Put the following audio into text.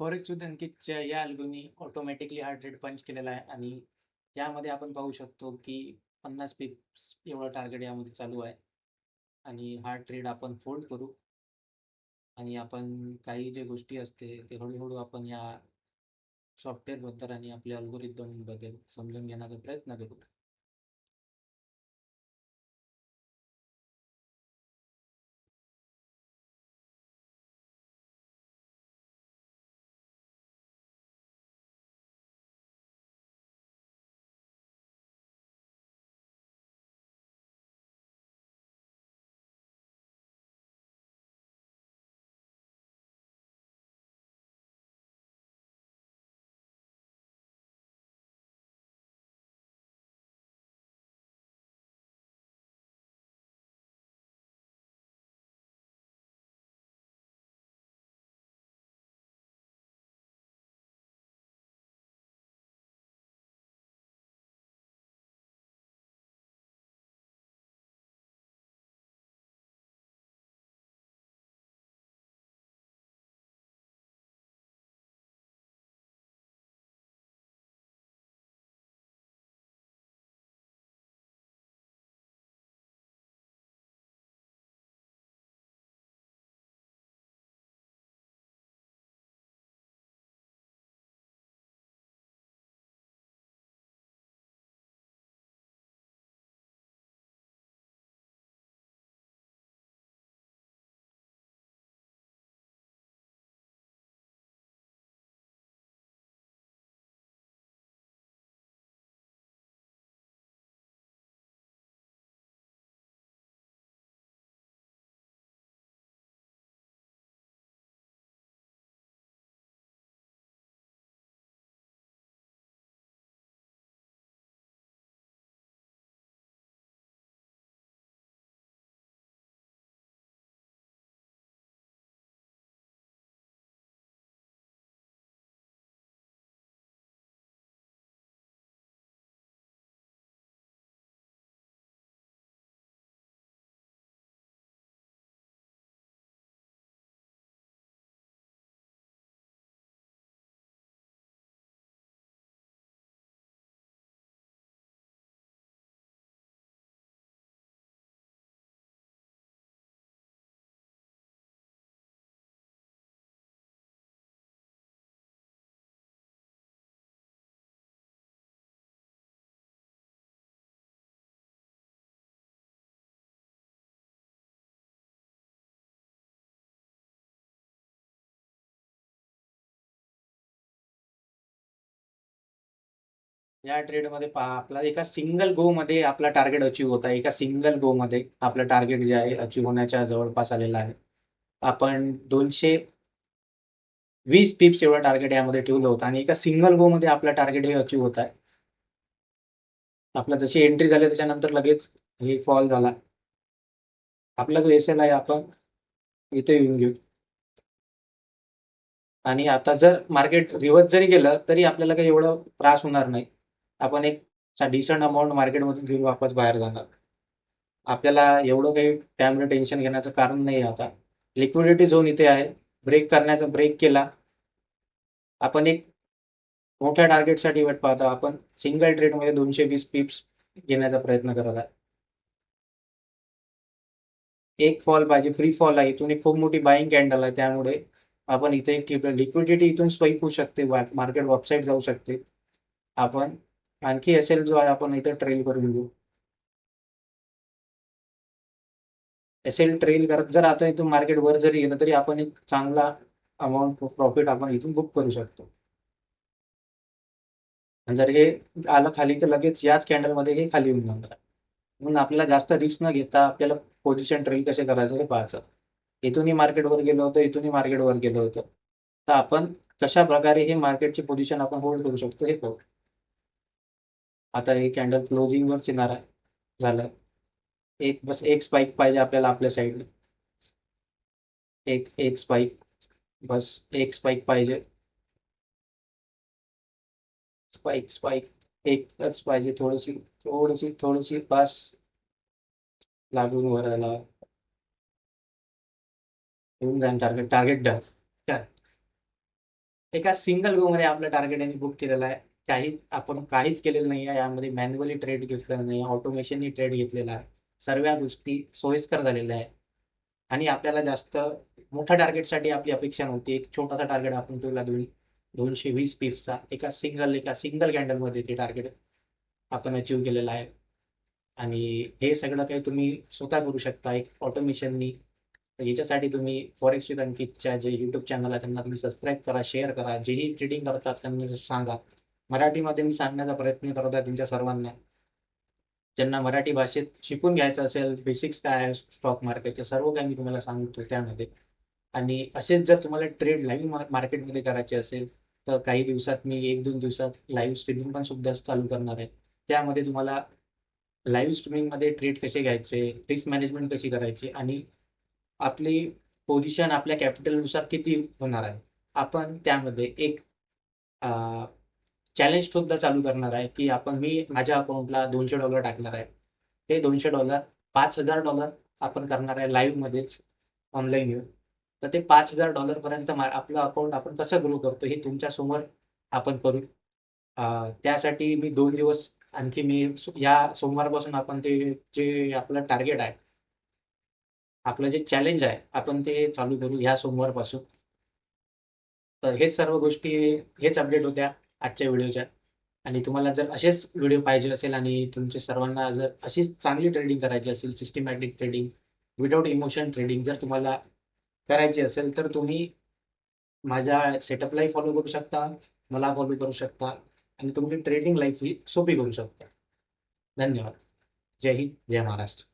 Forex with अंकितच्या या अल्गोनी automatically हा trade पंच केलेला आहे आणि यामध्ये आपण पाहू शकतो की 50 पिप्स एवढा टार्गेट यामध्ये चालू आहे आणि हा ट्रेड आपण फोल्ड करू आणि आपण काही जे गोष्टी असते ते हळूहळू आपण या सॉफ्टवेअरबद्दल आणि आपल्या अल्गोरिदमबद्दल समजून घेण्याचा प्रयत्न करू. या ट्रेडमध्ये पहा आपला एका सिंगल गो मध्ये आपला टार्गेट अचीव्ह होत आहे. एका सिंगल गो मध्ये आपलं टार्गेट जे आहे अचीव्ह होण्याच्या जवळपास आलेलं आहे. आपण 220 पिप्स एवढा टार्गेट यामध्ये ठेवलं होतं आणि एका सिंगल गो मध्ये आपलं टार्गेट हे अचीव्ह होत आहे. आपला जशी एंट्री झाली त्याच्यानंतर लगेच हे फॉल झाला. आपला जो एस एल आहे आपण इथे येऊन घेऊ आणि आता जर मार्केट रिव्हर्स जरी गेलं तरी आपल्याला काही एवढं त्रास होणार नाही. आपण एक डिसंट अमाऊंट मार्केटमधून घेऊन वापस बाहेर जाणार. आपल्याला एवढं काही त्यामुळे टेन्शन घेण्याचं कारण नाही आता. लिक्विडिटी झोन इथे आहे. ब्रेक केला. आपण एक मोठ्या टार्गेटसाठी वाट पाहतो. आपण सिंगल ट्रेडमध्ये 220 पिप्स घेण्याचा प्रयत्न करत आहे. एक फॉल पाहिजे, फ्री फॉल आहे. इथून एक खूप मोठी बाईंग कॅन्डल आहे, त्यामुळे आपण इथे लिक्विडिटी इथून स्पाइक होऊ शकते, मार्केट अपसाईड जाऊ शकते. आपण आणखी असेल जो आहे आपण इथे ट्रेल करून घेऊ. एसएल ट्रेल करत जर आता इथून मार्केट वर जरी गेलं तरी आपण एक चांगला अमाऊंट प्रॉफिट आपण इथून बुक करू शकतो. आणि जर हे आलं खाली तर लगेच याच कॅन्डलमध्ये हे खाली येऊन जाणार. म्हणून आपल्याला जास्त रिस्क न घेता आपल्याला पोझिशन ट्रेल कसे करायचं हे पाहायचं. इथूनही मार्केटवर गेलं होतं, इथूनही मार्केटवर गेलं होतं. तर आपण कशा प्रकारे हे मार्केटची पोझिशन आपण होल्ड करू शकतो हे पाहू. आता हे कॅन्डल क्लोजिंगवरच येणार आहे. झालं. बस एक स्पाइक पाहिजे आपल्याला आपल्या साईडला. एक एक स्पाइक. बस एक स्पाइक पाहिजे. स्पाइक स्पाइक एकच पाहिजे. थोडीशी थोडीशी थोडीशी बस. लागून वर आला. होऊन जाईल टार्गेट. Target done. एका सिंगल गो मध्ये आपलं टार्गेट यांनी बुक केलेलं आहे. आपण काहीच केलेलं नाही आहे यामध्ये. मॅन्युअली ट्रेड घेतलेलं नाही, ऑटोमेशननी ट्रेड घेतलेला आहे. सर्व गोष्टी सोयीस्कर झालेल्या आहे. आणि आपल्याला जास्त मोठ्या टार्गेटसाठी आपली अपेक्षा नव्हती. एक छोटासा टार्गेट आपण ठेवला, 220 पिप्सचा. एका सिंगल कॅन्डलमध्ये ते टार्गेट आपण अचीव्ह केलेलं आहे. आणि हे सगळं काही तुम्ही स्वतः करू शकता एक ऑटोमेशननी. तर याच्यासाठी तुम्ही फॉरेक्स विथ अंकितच्या जे यूट्यूब चॅनल आहे त्यांना तुम्ही सबस्क्राईब करा, शेअर करा. जेही ट्रेडिंग करतात त्यांना सांगा. मराठीमध्ये मी सांगण्याचा प्रयत्न करत आहे तुमच्या सर्वांना. ज्यांना मराठी भाषेत शिकून घ्यायचं असेल, बेसिक्स काय आहे स्टॉक मार्केटचे, सर्व काही मी तुम्हाला सांगतो त्यामध्ये. आणि असेच जर तुम्हाला ट्रेड लाईव्ह मार्केटमध्ये करायचे असेल, तर काही दिवसात मी 1-2 दिवसात लाईव्ह स्ट्रीमिंग पण सुद्धा चालू करणार आहे. त्यामध्ये तुम्हाला लाईव्ह स्ट्रीमिंगमध्ये ट्रेड कसे घ्यायचे, रिस्क मॅनेजमेंट कशी करायची, आणि आपली पोझिशन आपल्या कॅपिटलनुसार किती होणार आहे. आपण त्यामध्ये एक चॅलेंज सुद्धा चालू करणार आहे, की मी माझ्या अकाउंटला $200 टाकणार आहे. ते $200 $5,000 आपण करणार आहे लाईव्ह मध्येच, ऑनलाईन येऊन. तर ते $5,000 पर्यंत आपलं अकाउंट आपण कसं ग्रो करतो हे तुमच्या समोर आपण करू. त्यासाठी मी 2 दिवस आणखी या सोमवारपासून आपण ते जे आपलं टार्गेट आहे, आपलं जे चॅलेंज आहे, आपण ते चालू करू ह्या सोमवारपासून. तर हेच अपडेट होत्या आजच्या व्हिडिओच्या. आणि तुम्हाला जर असेच व्हिडिओ पाहिजे असेल आणि तुमच्या सर्वांना जर अशीच चांगली ट्रेडिंग करायची असेल, systematic trading, without emotion trading जर तुम्हाला करायची असेल, तर तुम्ही माझ्या सेटअपलाही फॉलो करू शकता, मला फॉलो करू शकता, आणि तुमची ट्रेडिंग लाईफ ही सोपी करू शकता. धन्यवाद. जय हिंद, जय महाराष्ट्र.